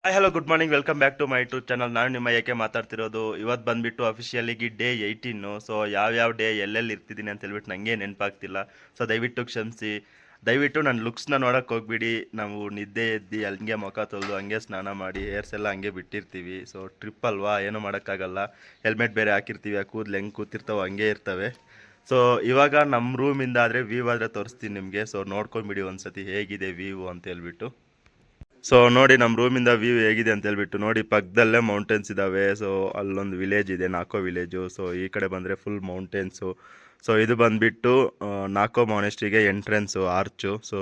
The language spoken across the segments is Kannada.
Hi hello good morning welcome back to my YouTube channel. ನಾನು ನಿಮ್ಮ ಯಾಕೆ ಮಾತಾಡ್ತಿರೋದು. ಇವತ್ತು ಬಂದುಬಿಟ್ಟು ಅಫಿಷಿಯಲಿಗೆ ಡೇ 18. ಸೊ ಯಾವ್ಯಾವ ಡೇ ಎಲ್ಲೆಲ್ಲಿ ಇರ್ತಿದ್ದೀನಿ ಅಂತ ಹೇಳ್ಬಿಟ್ಟು ನನಗೆ ನೆನಪಾಗ್ತಿಲ್ಲ. ಸೊ ದಯವಿಟ್ಟು ಕ್ಷಮಿಸಿ. ದಯವಿಟ್ಟು ನನ್ನ ಲುಕ್ಸ್ನ ನೋಡೋಕೆ ಹೋಗ್ಬಿಡಿ. ನಾವು ನಿದ್ದೆ ಎದ್ದು ಹಂಗೆ ಮುಖ ತೊಳೆದು ಹಂಗೆ ಸ್ನಾನ ಮಾಡಿ ಹೇರ್ಸ್ ಎಲ್ಲ ಹಂಗೆ ಬಿಟ್ಟಿರ್ತೀವಿ. ಸೊ ಟ್ರಿಪ್ ಅಲ್ವಾ, ಏನೂ ಮಾಡೋಕ್ಕಾಗಲ್ಲ. ಹೆಲ್ಮೆಟ್ ಬೇರೆ ಹಾಕಿರ್ತೀವಿ, ಆ ಕೂದಲು ಹೆಂಗೆ ಕೂತಿರ್ತಾವೆ ಹಂಗೆ ಇರ್ತವೆ. ಸೊ ಇವಾಗ ನಮ್ಮ ರೂಮಿಂದ ಆದರೆ ವ್ಯೂ ಆದರೆ ತೋರಿಸ್ತೀನಿ ನಿಮಗೆ. ಸೊ ನೋಡ್ಕೊಂಡ್ಬಿಡಿ ಒಂದ್ಸತಿ ಹೇಗಿದೆ ವ್ಯೂ ಅಂತ ಹೇಳ್ಬಿಟ್ಟು. ಸೊ ನೋಡಿ ನಮ್ಮ ರೂಮಿಂದ ವ್ಯೂ ಹೇಗಿದೆ ಅಂತ ಹೇಳ್ಬಿಟ್ಟು. ನೋಡಿ ಪಕ್ಕದಲ್ಲೇ ಮೌಂಟೇನ್ಸ್ ಇದ್ದಾವೆ. ಸೊ ಅಲ್ಲೊಂದು ವಿಲೇಜ್ ಇದೆ, ನಾಕೋ ವಿಲೇಜು. ಸೊ ಈ ಕಡೆ ಬಂದರೆ ಫುಲ್ ಮೌಂಟೇನ್ಸು. ಸೊ ಇದು ಬಂದುಬಿಟ್ಟು ನಾಕೋ ಮಾನೆಸ್ಟ್ರಿಗೆ ಎಂಟ್ರೆನ್ಸು, ಆರ್ಚು. ಸೊ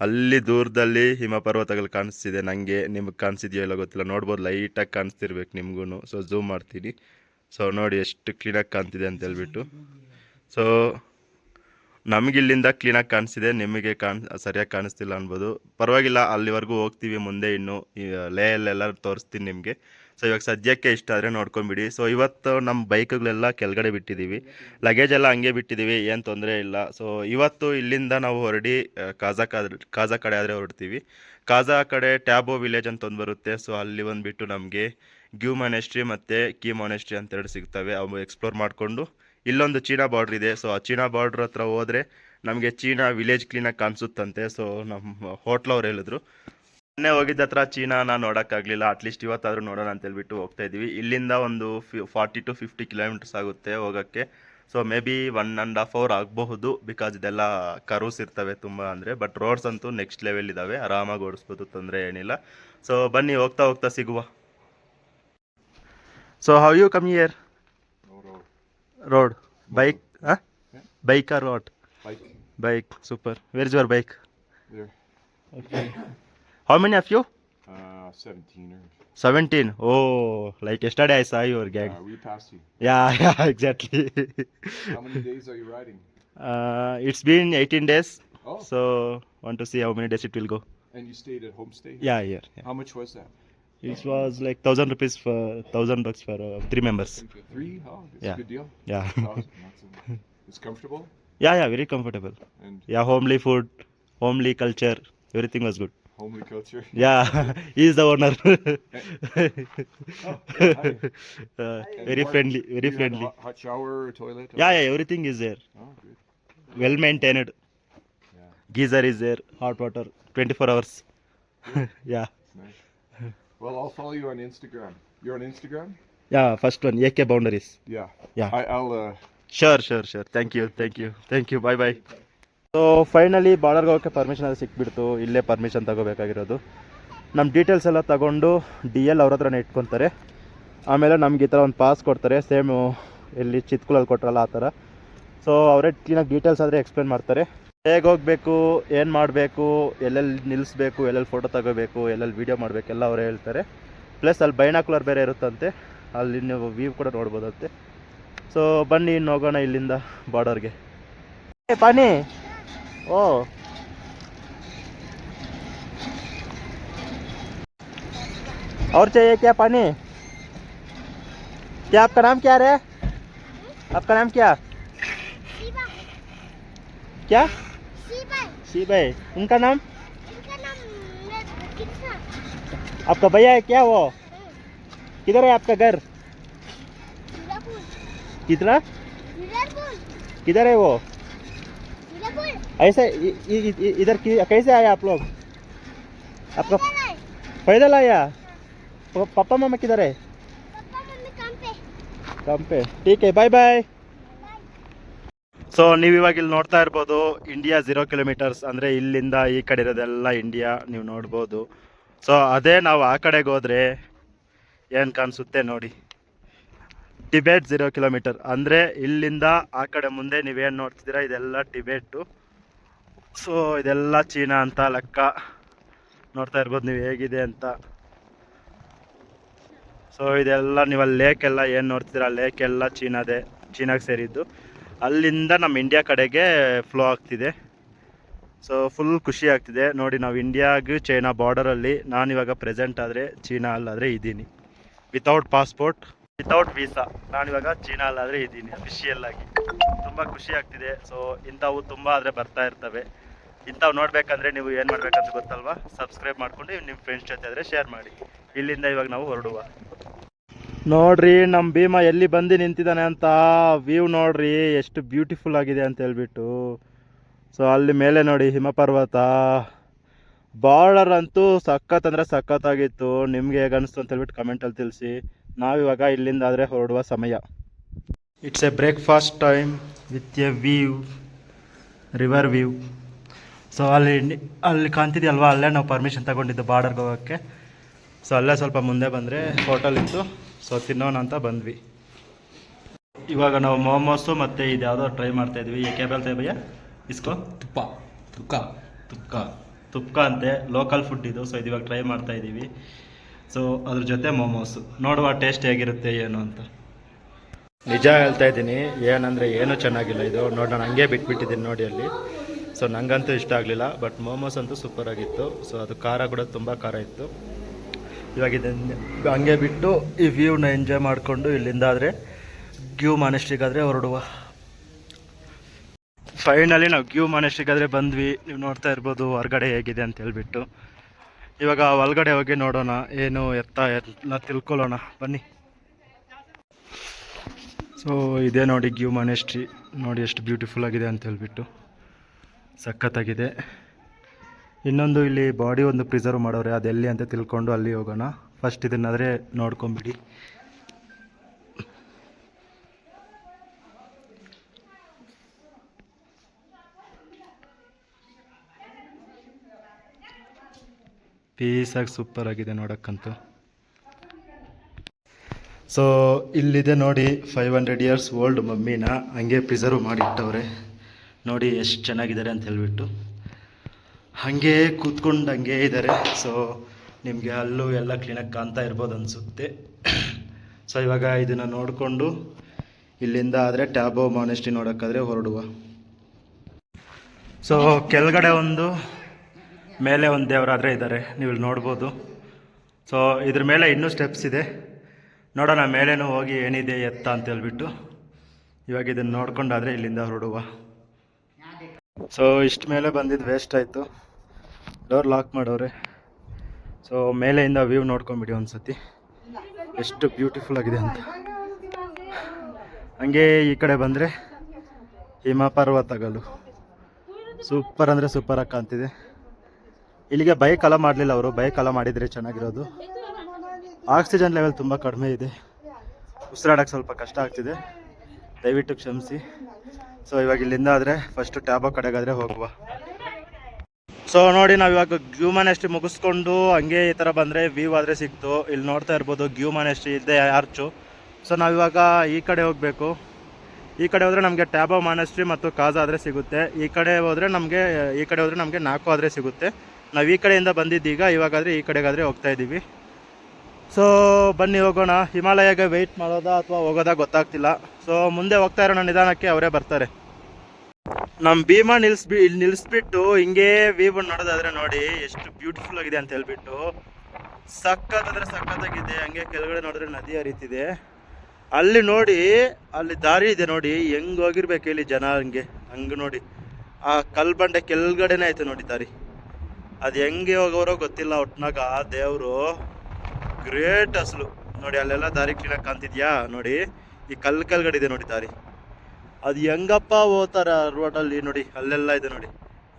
ಅಲ್ಲಿ ದೂರದಲ್ಲಿ ಹಿಮ ಪರ್ವತಗಳು ಕಾಣಿಸ್ತಿದೆ ನನಗೆ. ನಿಮಗೆ ಕಾಣಿಸಿದೆಯೋ ಇಲ್ಲ ಗೊತ್ತಿಲ್ಲ, ನೋಡ್ಬೋದು, ಲೈಟಾಗಿ ಕಾಣಿಸ್ತಿರ್ಬೇಕು ನಿಮಗೂ. ಸೊ ಝೂಮ್ ಮಾಡ್ತೀನಿ. ಸೊ ನೋಡಿ ಎಷ್ಟು ಕ್ಲೀನಾಗಿ ಕಾಣ್ತಿದೆ ಅಂತ ಹೇಳ್ಬಿಟ್ಟು. ಸೊ ನಮಗಿಲ್ಲಿಂದ ಕ್ಲೀನಾಗಿ ಕಾಣಿಸ್ತಿದೆ, ನಿಮಗೆ ಸರಿಯಾಗಿ ಕಾಣಿಸ್ತಿಲ್ಲ ಅನ್ಬೋದು. ಪರವಾಗಿಲ್ಲ, ಅಲ್ಲಿವರೆಗೂ ಹೋಗ್ತೀವಿ ಮುಂದೆ. ಇನ್ನು ಲೇಯಲ್ಲೆಲ್ಲ ತೋರಿಸ್ತೀನಿ ನಿಮಗೆ. ಸೊ ಇವಾಗ ಸದ್ಯಕ್ಕೆ ಇಷ್ಟ ಆದರೆ ನೋಡ್ಕೊಂಬಿಡಿ. ಸೊ ಇವತ್ತು ನಮ್ಮ ಬೈಕ್ಗಳೆಲ್ಲ ಕೆಳಗಡೆ ಬಿಟ್ಟಿದ್ದೀವಿ, ಲಗೇಜ್ ಎಲ್ಲ ಹಂಗೆ ಬಿಟ್ಟಿದ್ದೀವಿ, ಏನು ತೊಂದರೆ ಇಲ್ಲ. ಸೊ ಇವತ್ತು ಇಲ್ಲಿಂದ ನಾವು ಹೊರಡಿ ಕಾಜಾ ಕಡೆ ಆದರೆ ಹೊರಡ್ತೀವಿ. ಕಾಜಾ ಕಡೆ ಟ್ಯಾಬೋ ವಿಲೇಜ್ ಅಂತ ಒಂದು ಬರುತ್ತೆ. ಸೊ ಅಲ್ಲಿ ಬಂದುಬಿಟ್ಟು ನಮಗೆ ಗ್ಯೂ ಮಾನೆಸ್ಟ್ರಿ ಮತ್ತು ಕೀ ಮಾನೆಸ್ಟ್ರಿ ಅಂತ ಎರಡು ಸಿಗ್ತವೆ. ಅವು ಎಕ್ಸ್ಪ್ಲೋರ್ ಮಾಡಿಕೊಂಡು ಇಲ್ಲೊಂದು ಚೀನಾ ಬಾರ್ಡ್ರ್ ಇದೆ. ಸೊ ಆ ಚೀನಾ ಬಾರ್ಡ್ರ್ ಹತ್ರ ಹೋದರೆ ನಮಗೆ ಚೀನಾ ವಿಲೇಜ್ ಕ್ಲೀನಾಗಿ ಕಾಣಿಸುತ್ತಂತೆ. ಸೊ ನಮ್ಮ ಹೋಟ್ಲವ್ರು ಹೇಳಿದ್ರು. ಮೊನ್ನೆ ಹೋಗಿದ್ದ ಹತ್ರ ಚೀನಾನ ನೋಡೋಕ್ಕಾಗಲಿಲ್ಲ, ಅಟ್ಲೀಸ್ಟ್ ಇವತ್ತಾದರೂ ನೋಡೋಣ ಅಂತ ಹೇಳ್ಬಿಟ್ಟು ಹೋಗ್ತಾ ಇದ್ದೀವಿ. ಇಲ್ಲಿಂದ ಒಂದು 40 to 50 ಕಿಲೋಮೀಟರ್ಸ್ ಆಗುತ್ತೆ ಹೋಗೋಕ್ಕೆ. ಸೊ ಮೇ ಬಿ 1.5 hour ಆಗಬಹುದು, ಬಿಕಾಸ್ ಇದೆಲ್ಲ ಕರೂಸ್ ಇರ್ತವೆ ತುಂಬ ಅಂದರೆ. ಬಟ್ ರೋಡ್ಸ್ ಅಂತೂ ನೆಕ್ಸ್ಟ್ ಲೆವೆಲ್ ಇದ್ದಾವೆ, ಆರಾಮಾಗಿ ಓಡಿಸ್ಬೋದು, ತೊಂದರೆ ಏನಿಲ್ಲ. ಸೊ ಬನ್ನಿ, ಹೋಗ್ತಾ ಹೋಗ್ತಾ ಸಿಗುವ. So how you come here? Road. Bike? Huh? Yeah. Bike or what? Bike. Super. Where is your bike? There. Okay. How many of you? 17 or 17. Oh, like yesterday I saw your gang. we passed you. Yeah, exactly. How many days are you riding? It's been 18 days. Oh. So want to see how many days it will go. And you stayed at homestay? Yeah, here. Yeah. How much was that? It was like 1,000 rupees for 1,000 bucks for 3 members. 3? Oh, that's Yeah. a good deal. Yeah. Awesome. It's comfortable? Yeah, very comfortable. And Yeah, homely food, homely culture, everything was good. homely culture? Yeah, he is the owner. Oh, hi. And Very what- friendly, do very you have a friendly. hot shower or toilet? Yeah, everything is there. Oh, good. Well maintained. Yeah, Geyser is there, hot water, 24 hours. Yeah, nice. Well, I'll follow you on Instagram. You're on Instagram? yeah, first one, AK Boundaries. Yeah. Yeah. I'll Sure. Thank you. Bye. So finally ಬಾರ್ಡರ್ಗೆ ಹೋಗೋಕ್ಕೆ ಪರ್ಮಿಷನ್ ಅದು ಸಿಕ್ಬಿಡ್ತು. ಇಲ್ಲೇ ಪರ್ಮಿಷನ್ ತಗೋಬೇಕಾಗಿರೋದು. ನಮ್ಮ ಡೀಟೇಲ್ಸ್ ಎಲ್ಲ ತಗೊಂಡು DL ಅವ್ರ ಹತ್ರನೇ ಇಟ್ಕೊತಾರೆ. ಆಮೇಲೆ ನಮ್ಗೆ ಈ ಥರ ಒಂದು ಪಾಸ್ ಕೊಡ್ತಾರೆ, ಸೇಮು ಎಲ್ಲಿ ಚಿತ್ಕೂಲಲ್ಲಿ ಕೊಟ್ರಲ್ಲ ಆ ಥರ. ಸೊ ಅವರೇ ಕ್ಲೀನಾಗಿ ಡೀಟೇಲ್ಸ್ ಆದರೆ ಎಕ್ಸ್ಪ್ಲೇನ್ ಮಾಡ್ತಾರೆ, ಹೇಗೆ ಹೋಗಬೇಕು, ಏನು ಮಾಡಬೇಕು, ಎಲ್ಲೆಲ್ಲಿ ನಿಲ್ಲಿಸ್ಬೇಕು, ಎಲ್ಲೆಲ್ಲಿ ಫೋಟೋ ತಗೋಬೇಕು, ಎಲ್ಲೆಲ್ಲಿ ವೀಡಿಯೋ ಮಾಡಬೇಕೆಲ್ಲ ಅವರೇ ಹೇಳ್ತಾರೆ. ಪ್ಲಸ್ ಅಲ್ಲಿ ಬೈನಾಕ್ಯುಲರ್ ಬೇರೆ ಇರುತ್ತಂತೆ, ಅಲ್ಲಿ ನೀವು ವ್ಯೂ ಕೂಡ ನೋಡ್ಬೋದಂತೆ. ಸೊ ಬನ್ನಿ ಇನ್ನು ಹೋಗೋಣ ಇಲ್ಲಿಂದ ಬಾರ್ಡರ್ಗೆ. ಪಾನಿ ओ और चाहिए क्या पानी? क्या आपका नाम क्या है? आपका नाम क्या? क्या? सीबाई. उनका नाम? आपका भैया है क्या वो? किधर है आपका घर? किधर? किधर है वो? ऐसे इधर कैसे आए आप लोग? आपका पैदल आया? पापा मामा किधर है? काम पे. ठीक है, ಬಾಯ್. ಸೊ ನೀವು ಇವಾಗ ಇಲ್ಲಿ ನೋಡ್ತಾ ಇರ್ಬೋದು, ಇಂಡಿಯಾ 0 ಕಿಲೋಮೀಟರ್ಸ್ ಅಂದರೆ ಇಲ್ಲಿಂದ ಈ ಕಡೆ ಇರೋದೆಲ್ಲ ಇಂಡಿಯಾ ನೀವು ನೋಡ್ಬೋದು. ಸೊ ಅದೇ ನಾವು ಆ ಕಡೆಗೆ ಹೋದರೆ ಏನು ಕಾಣಿಸುತ್ತೆ ನೋಡಿ, ಟಿಬೇಟ್ 0 ಕಿಲೋಮೀಟರ್. ಅಂದರೆ ಇಲ್ಲಿಂದ ಆ ಕಡೆ ಮುಂದೆ ನೀವೇನು ನೋಡ್ತಿದ್ದೀರಾ ಇದೆಲ್ಲ ಟಿಬೇಟು. ಸೊ ಇದೆಲ್ಲ ಚೀನಾ ಅಂತ ಲೆಕ್ಕ. ನೋಡ್ತಾ ಇರ್ಬೋದು ನೀವು ಹೇಗಿದೆ ಅಂತ. ಸೊ ಇದೆಲ್ಲ ನೀವು ಅಲ್ಲಿ ಲೇಕೆಲ್ಲ ಏನು ನೋಡ್ತಿದ್ದೀರಾ, ಲೇಕೆಲ್ಲ ಚೀನಾಗೆ ಸೇರಿದ್ದು. ಅಲ್ಲಿಂದ ನಮ್ಮ ಇಂಡಿಯಾ ಕಡೆಗೆ ಫ್ಲೋ ಆಗ್ತಿದೆ. ಸೊ ಫುಲ್ ಖುಷಿ ಆಗ್ತಿದೆ ನೋಡಿ. ನಾವು ಇಂಡಿಯಾಗೂ ಚೈನಾ ಬಾರ್ಡರಲ್ಲಿ ನಾನಿವಾಗ ಪ್ರೆಸೆಂಟ್ ಆದರೆ ಚೀನಾ ಅಲ್ಲಾದರೆ ಇದ್ದೀನಿ, ವಿತೌಟ್ ಪಾಸ್ಪೋರ್ಟ್, ವಿತೌಟ್ ವೀಸಾ. ನಾನಿವಾಗ ಚೀನಾಲ್ಲಾದರೆ ಇದ್ದೀನಿ ಅಫಿಷಿಯಲ್ ಆಗಿ. ತುಂಬ ಖುಷಿ ಆಗ್ತಿದೆ. ಸೊ ಇಂಥವು ತುಂಬ ಆದರೆ ಬರ್ತಾ ಇರ್ತವೆ. ಇಂಥವು ನೋಡಬೇಕಂದ್ರೆ ನೀವು ಏನು ಮಾಡಬೇಕಂತ ಗೊತ್ತಲ್ವಾ? ಸಬ್ಸ್ಕ್ರೈಬ್ ಮಾಡಿಕೊಂಡು ನಿಮ್ಮ ಫ್ರೆಂಡ್ಸ್ ಜೊತೆ ಆದರೆ ಶೇರ್ ಮಾಡಿ. ಇಲ್ಲಿಂದ ಇವಾಗ ನಾವು ಹೊರಡುವ. ನೋಡ್ರಿ ನಮ್ಮ ಭೀಮಾ ಎಲ್ಲಿ ಬಂದು ನಿಂತಿದ್ದಾನೆ ಅಂತ. ವ್ಯೂ ನೋಡ್ರಿ ಎಷ್ಟು ಬ್ಯೂಟಿಫುಲ್ ಆಗಿದೆ ಅಂತ ಹೇಳ್ಬಿಟ್ಟು. ಸೊ ಅಲ್ಲಿ ಮೇಲೆ ನೋಡಿ ಹಿಮಪರ್ವತ. ಬಾರ್ಡರ್ ಅಂತೂ ಸಖತ್ ಅಂದರೆ ಸಖತ್ತಾಗಿತ್ತು. ನಿಮ್ಗೆ ಹೇಗೆ ಅನಿಸ್ತು ಅಂತ ಹೇಳ್ಬಿಟ್ಟು ಕಮೆಂಟಲ್ಲಿ ತಿಳಿಸಿ. ನಾವಿವಾಗ ಇಲ್ಲಿಂದ ಆದರೆ ಹೊರಡುವ ಸಮಯ. It's A breakfast time with A view, river view. So ಅಲ್ಲಿ ಕಾಣ್ತಿದೆಯಲ್ವಾ, ಅಲ್ಲೇ ನಾವು ಪರ್ಮಿಷನ್ ತಗೊಂಡಿದ್ದು ಬಾರ್ಡರ್ಗೆ ಹೋಗೋಕ್ಕೆ. ಸೊ ಅಲ್ಲೇ ಸ್ವಲ್ಪ ಮುಂದೆ ಬಂದರೆ ಹೋಟೆಲ್ ಇತ್ತು. ಸೊ ತಿನ್ನೋಣ ಅಂತ ಬಂದ್ವಿ. ಇವಾಗ ನಾವು ಮೋಮೋಸು ಮತ್ತು ಇದು ಯಾವುದೋ ಟ್ರೈ ಮಾಡ್ತಾಯಿದ್ವಿ. ಏಕೆ ಬೇಳ್ತಾ ಭಯ್ಯ ಇಸ್ಕೋ ತುಪ್ಕ ಅಂತೆ, ಲೋಕಲ್ ಫುಡ್ ಇದು. ಸೊ ಇದು ಇವಾಗ ಟ್ರೈ ಮಾಡ್ತಾ ಇದ್ದೀವಿ. ಸೊ ಅದ್ರ ಜೊತೆ ಮೋಮೋಸು ನೋಡುವ ಟೇಸ್ಟ್ ಹೇಗಿರುತ್ತೆ ಏನು ಅಂತ. ನಿಜ ಹೇಳ್ತಾ ಇದ್ದೀನಿ, ಏನಂದರೆ ಏನೂ ಚೆನ್ನಾಗಿಲ್ಲ ಇದು. ನೋಡಿ ನಾನು ಹಂಗೆ ಬಿಟ್ಬಿಟ್ಟಿದ್ದೀನಿ ನೋಡಿ ಅಲ್ಲಿ. ಸೊ ನನಗಂತೂ ಇಷ್ಟ ಆಗಲಿಲ್ಲ. ಬಟ್ ಮೋಮೋಸ್ ಅಂತೂ ಸೂಪರಾಗಿತ್ತು. ಸೊ ಅದು ಖಾರ ಕೂಡ ತುಂಬ ಖಾರ ಇತ್ತು. ಇವಾಗ ಇದನ್ನು ಹಂಗೆ ಬಿಟ್ಟು ಈ ವ್ಯೂನ ಎಂಜಾಯ್ ಮಾಡಿಕೊಂಡು ಇಲ್ಲಿಂದ ಆದರೆ ಗ್ಯೂ ಮಾನೆಸ್ಟ್ರಿಗಾದರೆ ಹೊರಡುವ. ಫೈನಲಿ ನಾವು ಗ್ಯೂ ಮಾನೆಸ್ಟ್ರಿಗಾದರೆ ಬಂದ್ವಿ. ನೀವು ನೋಡ್ತಾ ಇರ್ಬೋದು ಹೊರಗಡೆ ಹೇಗಿದೆ ಅಂತ ಹೇಳ್ಬಿಟ್ಟು. ಇವಾಗ ಒಳಗಡೆ ಹೋಗಿ ನೋಡೋಣ, ಏನು ಎಲ್ಲ ತಿಳ್ಕೊಳ್ಳೋಣ ಬನ್ನಿ. ಸೊ ಇದೇ ನೋಡಿ ಗ್ಯೂ ಮಾನೆಸ್ಟ್ರಿ. ನೋಡಿ ಎಷ್ಟು ಬ್ಯೂಟಿಫುಲ್ ಆಗಿದೆ ಅಂತ ಹೇಳ್ಬಿಟ್ಟು, ಸಖತ್ತಾಗಿದೆ. ಇನ್ನೊಂದು ಇಲ್ಲಿ ಬಾಡಿ ಒಂದು ಪ್ರಿಸರ್ವ್ ಮಾಡೋರೆ, ಅದೆಲ್ಲಿ ಅಂತ ತಿಳ್ಕೊಂಡು ಅಲ್ಲಿ ಹೋಗೋಣ. ಫಸ್ಟ್ ಇದನ್ನಾದರೆ ನೋಡ್ಕೊಂಬಿಡಿ. ಪೀಸಾಗಿ ಸೂಪರ್ ಆಗಿದೆ ನೋಡೋಕ್ಕಂತೂ. ಸೊ ಇಲ್ಲಿದೆ ನೋಡಿ 500 ಇಯರ್ಸ್ ಓಲ್ಡ್ ಮಮ್ಮಿನ ಹಂಗೆ ಪ್ರಿಸರ್ವ್ ಮಾಡಿಟ್ಟವ್ರೆ. ನೋಡಿ ಎಷ್ಟು ಚೆನ್ನಾಗಿದ್ದಾರೆ ಅಂತ ಹೇಳ್ಬಿಟ್ಟು. ಹಾಗೆ ಕೂತ್ಕೊಂಡು ಹಂಗೆ ಇದ್ದಾರೆ. ಸೊ ನಿಮಗೆ ಅಲ್ಲೂ ಎಲ್ಲ ಕ್ಲೀನಾಗಿ ಕಾಣ್ತಾ ಇರ್ಬೋದು ಅನಿಸುತ್ತೆ. ಸೊ ಇವಾಗ ಇದನ್ನು ನೋಡಿಕೊಂಡು ಇಲ್ಲಿಂದ ಆದರೆ ಟ್ಯಾಬೋ ಮಾನೆಸ್ಟ್ರಿ ನೋಡೋಕ್ಕಾದರೆ ಹೊರಡುವ. ಸೊ ಕೆಳಗಡೆ ಒಂದು, ಮೇಲೆ ಒಂದು ದೇವರಾದರೆ ಇದ್ದಾರೆ, ನೀವು ಇಲ್ಲಿ ನೋಡ್ಬೋದು. ಸೊ ಇದ್ರ ಮೇಲೆ ಇನ್ನೂ ಸ್ಟೆಪ್ಸ್ ಇದೆ, ನೋಡೋಣ ಮೇಲೇನೂ ಹೋಗಿ ಏನಿದೆ ಎತ್ತ ಅಂತ ಹೇಳ್ಬಿಟ್ಟು. ಇವಾಗ ಇದನ್ನು ನೋಡ್ಕೊಂಡಾದರೆ ಇಲ್ಲಿಂದ ಹೊರಡುವ. ಸೊ ಇಷ್ಟು ಮೇಲೆ ಬಂದಿದ್ದು ವೇಸ್ಟ್ ಆಯಿತು. ಡೋರ್ ಲಾಕ್ ಮಾಡೋರೆ. ಸೊ ಮೇಲೆಯಿಂದ ವ್ಯೂ ನೋಡ್ಕೊಂಬಿಡಿ ಒಂದು ಸತಿ, ಎಷ್ಟು ಬ್ಯೂಟಿಫುಲ್ ಆಗಿದೆ ಅಂತ. ಹಂಗೆ ಈ ಕಡೆ ಬಂದರೆ ಹಿಮಪರ್ವತಗಳು ಸೂಪರ್ ಅಂದರೆ ಸೂಪರಾಗಿ ಕಾಣ್ತಿದೆ. ಇಲ್ಲಿಗೆ ಬೈಕ್ ಅಲ ಮಾಡಲಿಲ್ಲ ಅವರು, ಬೈಕ್ ಅಲ ಮಾಡಿದರೆ ಚೆನ್ನಾಗಿರೋದು. ಆಕ್ಸಿಜನ್ ಲೆವೆಲ್ ತುಂಬ ಕಡಿಮೆ ಇದೆ, ಉಸಿರಾಡೋಕ್ಕೆ ಸ್ವಲ್ಪ ಕಷ್ಟ ಆಗ್ತಿದೆ, ದಯವಿಟ್ಟು ಕ್ಷಮಿಸಿ. ಸೊ ಇವಾಗ ಇಲ್ಲಿಂದ ಆದರೆ ಫಸ್ಟು ಟ್ಯಾಬೋ ಕಡೆಗಾದರೆ ಹೋಗುವ. ಸೊ ನೋಡಿ ನಾವು ಇವಾಗ ಗ್ಯೂ ಮಾನೆಸ್ಟ್ರಿ ಮುಗಿಸ್ಕೊಂಡು ಹಂಗೆ ಈ ಥರ ಬಂದರೆ ವ್ಯೂ ಆದರೆ ಸಿಕ್ತು. ಇಲ್ಲಿ ನೋಡ್ತಾ ಇರ್ಬೋದು ಗ್ಯೂ ಮಾನೆಸ್ಟ್ರಿ ಇದೆ ಆರ್ಚು. ಸೊ ನಾವಿವಾಗ ಈ ಕಡೆ ಹೋಗಬೇಕು. ಈ ಕಡೆ ಹೋದರೆ ನಮಗೆ ಟ್ಯಾಬೋ ಮಾನೆಸ್ಟ್ರಿ ಮತ್ತು ಕಾಜಾ ಆದರೆ ಸಿಗುತ್ತೆ. ಈ ಕಡೆ ಹೋದರೆ ನಮಗೆ ನಾಲ್ಕು ಆದರೆ ಸಿಗುತ್ತೆ. ನಾವು ಈ ಕಡೆಯಿಂದ ಬಂದಿದ್ದೀಗ, ಇವಾಗಾದರೆ ಈ ಕಡೆಗಾದರೆ ಹೋಗ್ತಾ ಇದ್ದೀವಿ. ಸೊ ಬನ್ನಿ ಹೋಗೋಣ. ಹಿಮಾಲಯಗೆ ವೆಯ್ಟ್ ಮಾಡೋದಾ ಅಥವಾ ಹೋಗೋದಾ ಗೊತ್ತಾಗ್ತಿಲ್ಲ. ಸೊ ಮುಂದೆ ಹೋಗ್ತಾ ಇರೋಣ ನಿಧಾನಕ್ಕೆ, ಅವರೇ ಬರ್ತಾರೆ. ನಮ್ಮ ಭೀಮಾ ನಿಲ್ಲಿಸ್ಬಿಟ್ಟು ಹಿಂಗೆ ವ್ಯೂ ನೋಡೋದಾದರೆ ನೋಡಿ ಎಷ್ಟು ಬ್ಯೂಟಿಫುಲ್ ಆಗಿದೆ ಅಂತ ಹೇಳ್ಬಿಟ್ಟು. ಸಖತ್ತಾದರೆ ಸಖತ್ತಾಗಿದೆ. ಹಂಗೆ ಕೆಳಗಡೆ ನೋಡಿದ್ರೆ ನದಿ ಹರಿತಿದೆ. ಅಲ್ಲಿ ನೋಡಿ, ಅಲ್ಲಿ ದಾರಿ ಇದೆ ನೋಡಿ, ಹೆಂಗೆ ಹೋಗಿರ್ಬೇಕು ಇಲ್ಲಿ ಜನ. ಹಂಗೆ ನೋಡಿ ಆ ಕಲ್ಬಂಡೆ ಕೆಳಗಡೆನೇ ಆಯ್ತು ನೋಡಿ ದಾರಿ. ಅದು ಹೆಂಗೆ ಹೋಗೋರೋ ಗೊತ್ತಿಲ್ಲ. ಒಟ್ನಾಗ ದೇವರು ಗ್ರೇಟ್ ಅಸಲು ನೋಡಿ. ಅಲ್ಲೆಲ್ಲ ದಾರಿ ಕ್ಲೀನಾಗಿ ಕಾಣ್ತಿದ್ಯಾ ನೋಡಿ, ಈ ಕೆಳಗಡೆ ಇದೆ ನೋಡಿ ದಾರಿ. ಅದು ಹೆಂಗಪ್ಪ ಹೋಗ್ತಾರೆ ರೋಡಲ್ಲಿ ನೋಡಿ, ಅಲ್ಲೆಲ್ಲ ಇದೆ ನೋಡಿ,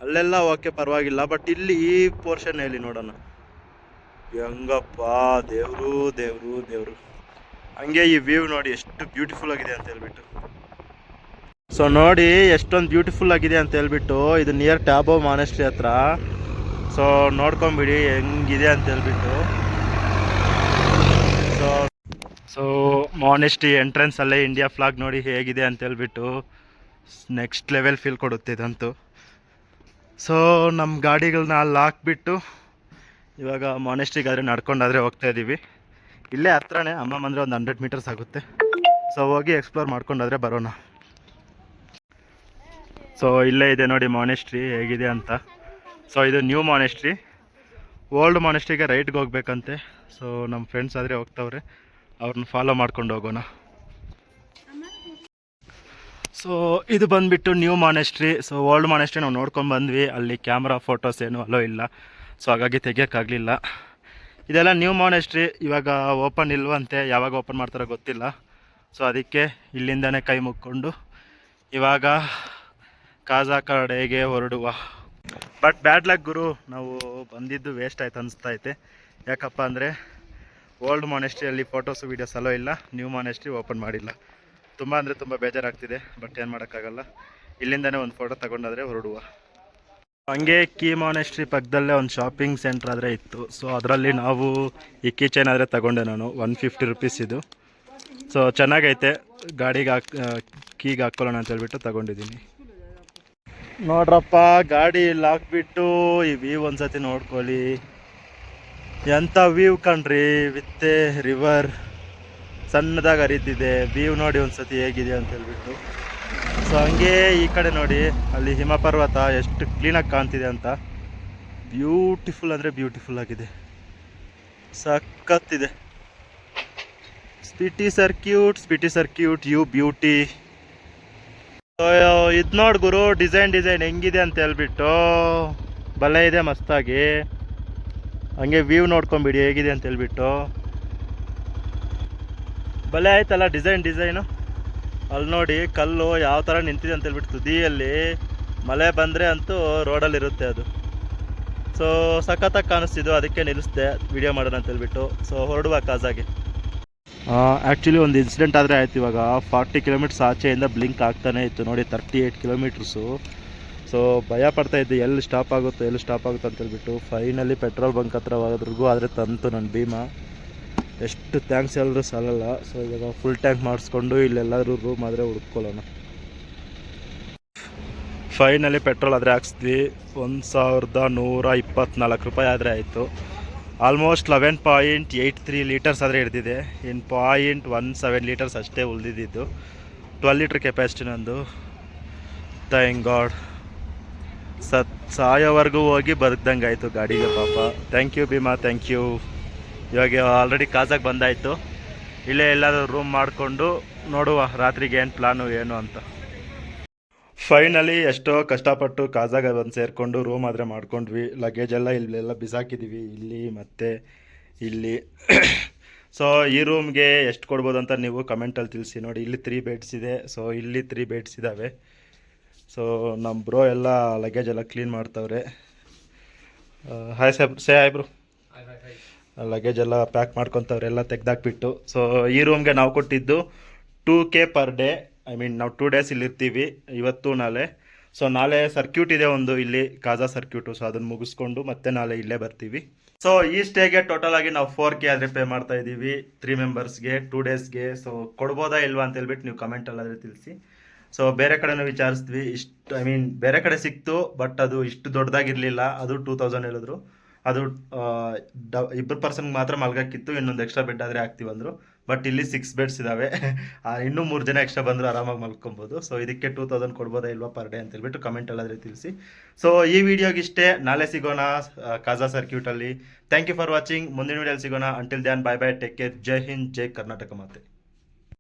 ಅಲ್ಲೆಲ್ಲ ಓಕೆ ಪರವಾಗಿಲ್ಲ. ಬಟ್ ಇಲ್ಲಿ ಈ ಪೋರ್ಷನ್ ಇಲ್ಲಿ ನೋಡೋಣ ಹೆಂಗಪ್ಪ, ದೇವರು ದೇವರು ದೇವರು. ಹಂಗೆ ಈ ವ್ಯೂ ನೋಡಿ ಎಷ್ಟು ಬ್ಯೂಟಿಫುಲ್ ಆಗಿದೆ ಅಂತ ಹೇಳ್ಬಿಟ್ಟು. ಸೊ ನೋಡಿ ಎಷ್ಟೊಂದು ಬ್ಯೂಟಿಫುಲ್ ಆಗಿದೆ ಅಂತ ಹೇಳ್ಬಿಟ್ಟು. ಇದು ನಿಯರ್ ಟ್ಯಾಬೋ ಮಾನೆಸ್ಟ್ರಿ ಹತ್ರ. ಸೊ ನೋಡ್ಕೊಂಬಿಡಿ ಹೆಂಗಿದೆ ಅಂತ ಹೇಳ್ಬಿಟ್ಟು. ಸೊ ಮಾನೆಸ್ಟ್ರಿ ಎಂಟ್ರೆನ್ಸಲ್ಲೇ ಇಂಡಿಯಾ ಫ್ಲಾಗ್ ನೋಡಿ ಹೇಗಿದೆ ಅಂತ ಹೇಳ್ಬಿಟ್ಟು. ನೆಕ್ಸ್ಟ್ ಲೆವೆಲ್ ಫೀಲ್ ಕೊಡುತ್ತೆ ಇದಂತೂ. ಸೊ ನಮ್ಮ ಗಾಡಿಗಳನ್ನ ಅಲ್ಲಿ ಹಾಕ್ಬಿಟ್ಟು ಇವಾಗ ಮಾನೆಸ್ಟ್ರಿಗಾದರೆ ನಡ್ಕೊಂಡಾದರೆ ಹೋಗ್ತಾ ಇದ್ದೀವಿ. ಇಲ್ಲೇ ಹತ್ರನೇ, ಅಮ್ಮ ಅಂದರೆ ಒಂದು 100 ಮೀಟರ್ಸ್ ಆಗುತ್ತೆ. ಸೊ ಹೋಗಿ ಎಕ್ಸ್ಪ್ಲೋರ್ ಮಾಡ್ಕೊಂಡಾದರೆ ಬರೋಣ. ಸೊ ಇಲ್ಲೇ ಇದೆ ನೋಡಿ ಮಾನೆಸ್ಟ್ರಿ ಹೇಗಿದೆ ಅಂತ. ಸೊ ಇದು ನ್ಯೂ ಮಾನೆಸ್ಟ್ರಿ. ಓಲ್ಡ್ ಮಾನೆಸ್ಟ್ರಿಗೆ ರೈಟ್ಗೆ ಹೋಗ್ಬೇಕಂತೆ. ಸೊ ನಮ್ಮ ಫ್ರೆಂಡ್ಸ್ ಆದರೆ ಹೋಗ್ತಾವ್ರೆ, ಅವ್ರನ್ನ ಫಾಲೋ ಮಾಡ್ಕೊಂಡು ಹೋಗೋಣ. ಸೊ ಇದು ಬಂದುಬಿಟ್ಟು new monastery. So old monastery ನಾವು ನೋಡ್ಕೊಂಡು ಬಂದ್ವಿ. ಅಲ್ಲಿ ಕ್ಯಾಮ್ರಾ ಫೋಟೋಸ್ ಏನು ಅಲೋ ಇಲ್ಲ. ಸೊ ಹಾಗಾಗಿ ತೆಗಿಯೋಕ್ಕಾಗಲಿಲ್ಲ. ಇದೆಲ್ಲ ನ್ಯೂ ಮಾನೆಸ್ಟ್ರಿ, ಇವಾಗ ಓಪನ್ ಇಲ್ವಂತೆ, ಯಾವಾಗ ಓಪನ್ ಮಾಡ್ತಾರೋ ಗೊತ್ತಿಲ್ಲ. ಸೊ ಅದಕ್ಕೆ ಇಲ್ಲಿಂದನೇ ಕೈ ಮುಕ್ಕೊಂಡು ಇವಾಗ ಕಾಜಾ ಕಡೆಗೆ ಹೊರಡುವ. ಬಟ್ ಬ್ಯಾಡ್ ಲಕ್ ಗುರು, ನಾವು ಬಂದಿದ್ದು ವೇಸ್ಟ್ ಆಯ್ತು ಅನಿಸ್ತೈತೆ. ಯಾಕಪ್ಪ ಅಂದರೆ ಓಲ್ಡ್ ಮಾನೆಸ್ಟ್ರಿಯಲ್ಲಿ ಫೋಟೋಸು ವೀಡಿಯೋಸ್ ಅಲೋ ಇಲ್ಲ, ನ್ಯೂ ಮಾನೆಸ್ಟ್ರಿ ಓಪನ್ ಮಾಡಿಲ್ಲ. ತುಂಬ ಅಂದರೆ ತುಂಬ ಬೇಜಾರಾಗ್ತಿದೆ, ಬಟ್ ಏನು ಮಾಡೋಕ್ಕಾಗಲ್ಲ. ಇಲ್ಲಿಂದನೇ ಒಂದು ಫೋಟೋ ತಗೊಂಡಾದರೆ ಹೊರಡುವ. ಹಂಗೆ ಕೀ ಮಾನೆಸ್ಟ್ರಿ ಪಕ್ಕದಲ್ಲೇ ಒಂದು ಶಾಪಿಂಗ್ ಸೆಂಟ್ರ್ ಆದರೆ ಇತ್ತು. ಸೊ ಅದರಲ್ಲಿ ನಾವು ಈ ಕೀ ಚೈನ್ ಆದರೆ ತಗೊಂಡೆ ನಾನು, 150 ರುಪೀಸ್ ಇದು. ಸೊ ಚೆನ್ನಾಗೈತೆ, ಗಾಡಿಗೆ ಕೀಗೆ ಹಾಕ್ಕೊಳ್ಳೋಣ ಅಂತ ಹೇಳ್ಬಿಟ್ಟು ತಗೊಂಡಿದ್ದೀನಿ. ನೋಡ್ರಪ್ಪ, ಗಾಡಿ ಇಲ್ಲಿ ಹಾಕ್ಬಿಟ್ಟು ಈ ವ್ಯೂ ಒಂದ್ಸತಿ ನೋಡ್ಕೊಳ್ಳಿ. ಎಂಥ ವ್ಯೂ ಕಣ್ರಿ, ವಿತ್ ರಿವರ್ ಸಣ್ಣದಾಗಿ ಹರಿತಿದೆ. ವ್ಯೂ ನೋಡಿ ಒಂದ್ಸತಿ ಹೇಗಿದೆ ಅಂತ ಹೇಳ್ಬಿಟ್ಟು. ಸೊ ಹಂಗೆ ಈ ಕಡೆ ನೋಡಿ, ಅಲ್ಲಿ ಹಿಮ ಪರ್ವತ ಎಷ್ಟು ಕ್ಲೀನಾಗಿ ಕಾಣ್ತಿದೆ ಅಂತ. ಬ್ಯೂಟಿಫುಲ್ ಅಂದರೆ ಬ್ಯೂಟಿಫುಲ್ ಆಗಿದೆ, ಸಖತ್ತಿದೆ. Spiti circuit you beauty. ಇದು ನೋಡಿ ಗುರು, ಡಿಸೈನ್ ಹೆಂಗಿದೆ ಅಂತ ಹೇಳ್ಬಿಟ್ಟು. ಬಲೆ ಇದೆ ಮಸ್ತಾಗಿ. ಹಂಗೆ ವ್ಯೂ ನೋಡ್ಕೊಂಬಿಡಿ ಹೇಗಿದೆ ಅಂತ ಹೇಳ್ಬಿಟ್ಟು. ಬಲೆ ಆಯ್ತಲ್ಲ ಡಿಸೈನು. ಅಲ್ಲಿ ನೋಡಿ ಕಲ್ಲು ಯಾವ ಥರ ನಿಂತಿದೆ ಅಂತ ಹೇಳ್ಬಿಟ್ಟು. ತುದಿಯಲ್ಲಿ ಮಳೆ ಬಂದರೆ ಅಂತೂ ರೋಡಲ್ಲಿರುತ್ತೆ ಅದು. ಸೊ ಸಖತ್ತಾಗಿ ಕಾಣಿಸ್ತಿದ್ದು, ಅದಕ್ಕೆ ನಿಲ್ಲಿಸ್ದೆ ವಿಡಿಯೋ ಮಾಡೋಣ ಅಂತ ಹೇಳ್ಬಿಟ್ಟು. ಸೊ ಹೊರಡುವ ಕಾಜಾಗೆ. ಆ್ಯಕ್ಚುಲಿ ಒಂದು ಇನ್ಸಿಡೆಂಟ್ ಆದರೆ ಆಯ್ತು. ಇವಾಗ 40 ಕಿಲೋಮೀಟರ್ಸ್ ಆಚೆಯಿಂದ ಬ್ಲಿಂಕ್ ಆಗ್ತಾನೆ ಇತ್ತು ನೋಡಿ, 38 ಕಿಲೋಮೀಟರ್ಸು. ಸೊ ಭಯ ಪಡ್ತಾಯಿದ್ದೆ, ಎಲ್ಲಿ ಸ್ಟಾಪ್ ಆಗುತ್ತೋ ಅಂತ ಹೇಳ್ಬಿಟ್ಟು. ಫೈನಲಿ ಪೆಟ್ರೋಲ್ ಬಂಕ್ ಹತ್ರ ಹೋದ್ರಿಗೂ ಆದರೆ ತಂತು ನನ್ನ ಭೀಮಾ. ಎಷ್ಟು ಥ್ಯಾಂಕ್ಸ್ ಎಲ್ಲರೂ ಸಾಲಲ್ಲ. ಸೊ ಇವಾಗ ಫುಲ್ ಟ್ಯಾಂಕ್ ಮಾಡಿಸ್ಕೊಂಡು ಇಲ್ಲೆಲ್ಲರೂ ರೂಮ್ ಆದರೆ ಹುಡ್ಕೊಳ್ಳೋಣ. ಫೈನಲಿ ಪೆಟ್ರೋಲ್ ಆದರೆ ಹಾಕ್ಸಿದ್ವಿ. 1124 ರೂಪಾಯಿ ಆದರೆ ಆಯಿತು. ಆಲ್ಮೋಸ್ಟ್ 11.83 ಲೀಟರ್ಸ್ ಆದರೆ ಹಿಡ್ದಿದೆ. ಇನ್ನು 0.17 ಲೀಟರ್ಸ್ ಅಷ್ಟೇ ಉಳಿದಿದ್ದು. 12 ಲೀಟ್ರ್ ಕೆಪಾಸಿಟಿ ನಂದು. Thank God. ಸಾಯೋವರೆಗೂ ಹೋಗಿ ಬದುಕ್ದಂಗೆ ಆಯಿತು ಗಾಡಿಗೆ ಪಾಪ. Thank you Bhima, thank you. ಇವಾಗ ಆಲ್ರೆಡಿ ಕಾಜಾಗೆ ಬಂದಾಯಿತು. ಇಲ್ಲೇ ಎಲ್ಲಾದರೂ ರೂಮ್ ಮಾಡಿಕೊಂಡು ನೋಡುವ ರಾತ್ರಿಗೆ ಏನು ಪ್ಲಾನು ಏನು ಅಂತ. ಫೈನಲಿ ಎಷ್ಟೋ ಕಷ್ಟಪಟ್ಟು ಕಾಜಾಗೆ ಬಂದು ಸೇರಿಕೊಂಡು ರೂಮ್ ಆದರೆ ಮಾಡ್ಕೊಂಡ್ವಿ. ಲಗೇಜ್ ಎಲ್ಲ ಇಲ್ಲೆಲ್ಲ ಬಿಸಾಕಿದ್ದೀವಿ, ಇಲ್ಲಿ ಮತ್ತು ಇಲ್ಲಿ. ಸೊ ಈ ರೂಮ್ಗೆ ಎಷ್ಟು ಕೊಡ್ಬೋದು ಅಂತ ನೀವು ಕಮೆಂಟಲ್ಲಿ ತಿಳಿಸಿ. ನೋಡಿ, ಇಲ್ಲಿ 3 ಬೆಡ್ಸ್ ಇದೆ. ಸೊ ಇಲ್ಲಿ 3 ಬೆಡ್ಸ್ ಇದ್ದಾವೆ. ಸೊ ನಮ್ಮ ಬ್ರೋ ಎಲ್ಲ ಲಗೇಜ್ ಎಲ್ಲ ಕ್ಲೀನ್ ಮಾಡ್ತವ್ರೆ. Hi hi bro. ಲಗೇಜ್ ಎಲ್ಲ ಪ್ಯಾಕ್ ಮಾಡ್ಕೊತವ್ರೆ, ಎಲ್ಲ ತೆಗ್ದಾಕ್ಬಿಟ್ಟು. ಸೊ ಈ ರೂಮ್ಗೆ ನಾವು ಕೊಟ್ಟಿದ್ದು 2K per day. I mean ನಾವು 2 ಡೇಸ್ ಇಲ್ಲಿ ಇರ್ತೀವಿ, ಇವತ್ತು ನಾಳೆ. ಸೊ ನಾಳೆ ಸರ್ಕ್ಯೂಟ್ ಇದೆ ಒಂದು ಇಲ್ಲಿ, ಕಾಜಾ ಸರ್ಕ್ಯೂಟು. ಸೊ ಅದನ್ನು ಮುಗಿಸ್ಕೊಂಡು ಮತ್ತೆ ನಾಳೆ ಇಲ್ಲೇ ಬರ್ತೀವಿ. ಸೊ ಈ ಸ್ಟೇಗೆ ಟೋಟಲ್ ಆಗಿ ನಾವು 4K ಆದರೆ ಪೇ ಮಾಡ್ತಾ ಇದ್ದೀವಿ 3 ಮೆಂಬರ್ಸ್ಗೆ 2 ಡೇಸ್ಗೆ. ಸೊ ಕೊಡ್ಬೋದಾ ಇಲ್ವಾ ಅಂತ ಹೇಳ್ಬಿಟ್ಟು ನೀವು ಕಮೆಂಟಲ್ಲಾದರೆ ತಿಳಿಸಿ. ಸೊ ಬೇರೆ ಕಡೆನೂ ವಿಚಾರಿಸಿದ್ವಿ, ಬೇರೆ ಕಡೆ ಸಿಕ್ತು, ಬಟ್ ಅದು ಇಷ್ಟು ದೊಡ್ಡದಾಗಿರಲಿಲ್ಲ. ಅದು 2000 ಹೇಳಿದ್ರು. ಅದು 2 ಪರ್ಸನ್ಗೆ ಮಾತ್ರ ಮಲ್ಗಕ್ಕಿತ್ತು, ಇನ್ನೊಂದು ಎಕ್ಸ್ಟ್ರಾ ಬೆಡ್ ಆದರೆ ಆಗ್ತೀವಂದರು. ಬಟ್ ಇಲ್ಲಿ 6 ಬೆಡ್ಸ್ ಇದ್ದಾವೆ. ಇನ್ನೂ 3 ಜನ ಎಕ್ಸ್ಟ್ರಾ ಬಂದರೂ ಆರಾಮಾಗಿ ಮಲ್ಕೊಬೋದು. ಸೊ ಇದಕ್ಕೆ 2000 ಕೊಡ್ಬೋದಾ ಇಲ್ವಾ ಪರ್ ಡೇ ಅಂತ ಹೇಳ್ಬಿಟ್ಟು ಕಮೆಂಟಲ್ಲಾದರೆ ತಿಳಿಸಿ. ಸೊ ಈ ವಿಡಿಯೋಗಿಷ್ಟೇ. ನಾಳೆ ಸಿಗೋಣ ಕಾಜಾ ಸರ್ಕ್ಯೂಟಲ್ಲಿ. Thank you for watching. ಮುಂದಿನ ವಿಡಿಯೋಲಿ ಸಿಗೋಣ. Until then, bye bye, take care. ಜೈ ಹಿಂದ್, ಜೈ ಕರ್ನಾಟಕ ಮಾತೆ.